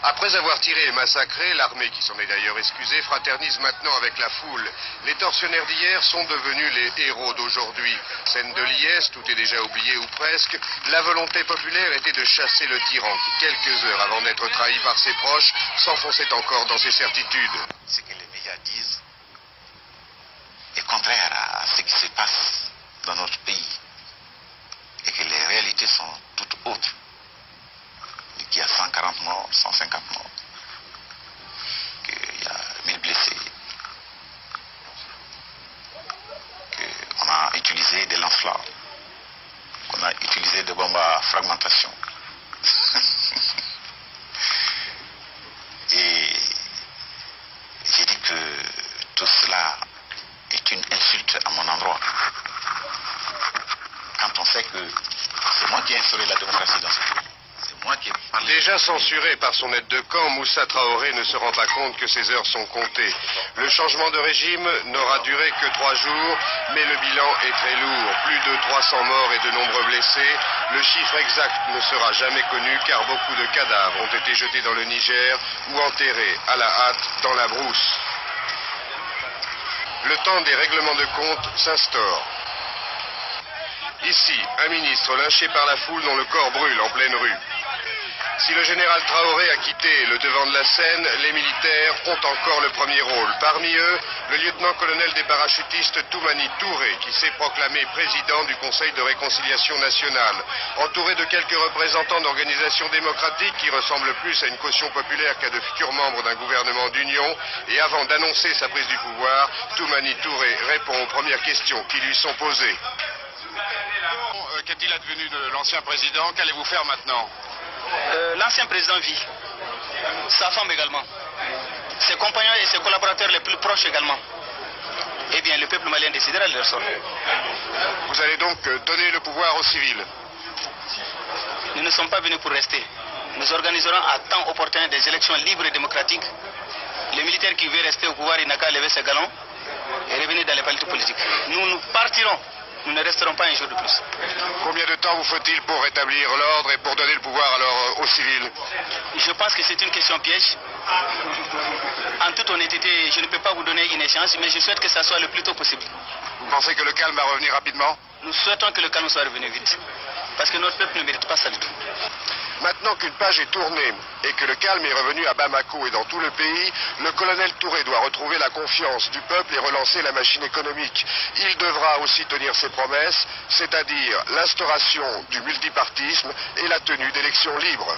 Après avoir tiré et massacré, l'armée, qui s'en est d'ailleurs excusée, fraternise maintenant avec la foule. Les tortionnaires d'hier sont devenus les héros d'aujourd'hui. Scène de liesse, tout est déjà oublié ou presque. La volonté populaire était de chasser le tyran qui, quelques heures avant d'être trahi par ses proches, s'enfonçait encore dans ses certitudes. Ce que les médias disent est contraire à ce qui se passe dans notre pays et que les réalités sont toutes autres. Qu'il y a 140 morts, 150 morts, qu'il y a 1000 blessés, qu'on a utilisé des lance-flammes, qu'on a utilisé des bombes à fragmentation. Et j'ai dit que tout cela est une insulte à mon endroit. Quand on sait que c'est moi qui ai instauré la démocratie dans ce pays. Déjà censuré par son aide de camp, Moussa Traoré ne se rend pas compte que ses heures sont comptées. Le changement de régime n'aura duré que 3 jours, mais le bilan est très lourd. Plus de 300 morts et de nombreux blessés. Le chiffre exact ne sera jamais connu car beaucoup de cadavres ont été jetés dans le Niger ou enterrés à la hâte dans la brousse. Le temps des règlements de compte s'instaure. Ici, un ministre lynché par la foule dont le corps brûle en pleine rue. Si le général Traoré a quitté le devant de la scène, les militaires ont encore le premier rôle. Parmi eux, le lieutenant-colonel des parachutistes Toumani Touré, qui s'est proclamé président du Conseil de réconciliation nationale, entouré de quelques représentants d'organisations démocratiques qui ressemblent plus à une caution populaire qu'à de futurs membres d'un gouvernement d'union. Et avant d'annoncer sa prise du pouvoir, Toumani Touré répond aux premières questions qui lui sont posées. Qu'est-il advenu de l'ancien président? Qu'allez-vous faire maintenant? L'ancien président vit, sa femme également, ses compagnons et ses collaborateurs les plus proches également. Eh bien, le peuple malien décidera de leur sort. Vous allez donc donner le pouvoir aux civils? Nous ne sommes pas venus pour rester. Nous organiserons à temps opportun des élections libres et démocratiques. Les militaires qui veulent rester au pouvoir, il n'a qu'à lever ses galons et revenir dans les partis politiques. Nous partirons. Nous ne resterons pas un jour de plus. Combien de temps vous faut-il pour rétablir l'ordre et pour donner le pouvoir alors aux civils? Je pense que c'est une question piège. En toute honnêteté, je ne peux pas vous donner une échéance, mais je souhaite que ça soit le plus tôt possible. Vous pensez que le calme va revenir rapidement? Nous souhaitons que le calme soit revenu vite. Parce que notre peuple ne mérite pas ça du tout. Maintenant qu'une page est tournée et que le calme est revenu à Bamako et dans tout le pays, le colonel Touré doit retrouver la confiance du peuple et relancer la machine économique. Il devra aussi tenir ses promesses, c'est-à-dire l'instauration du multipartisme et la tenue d'élections libres.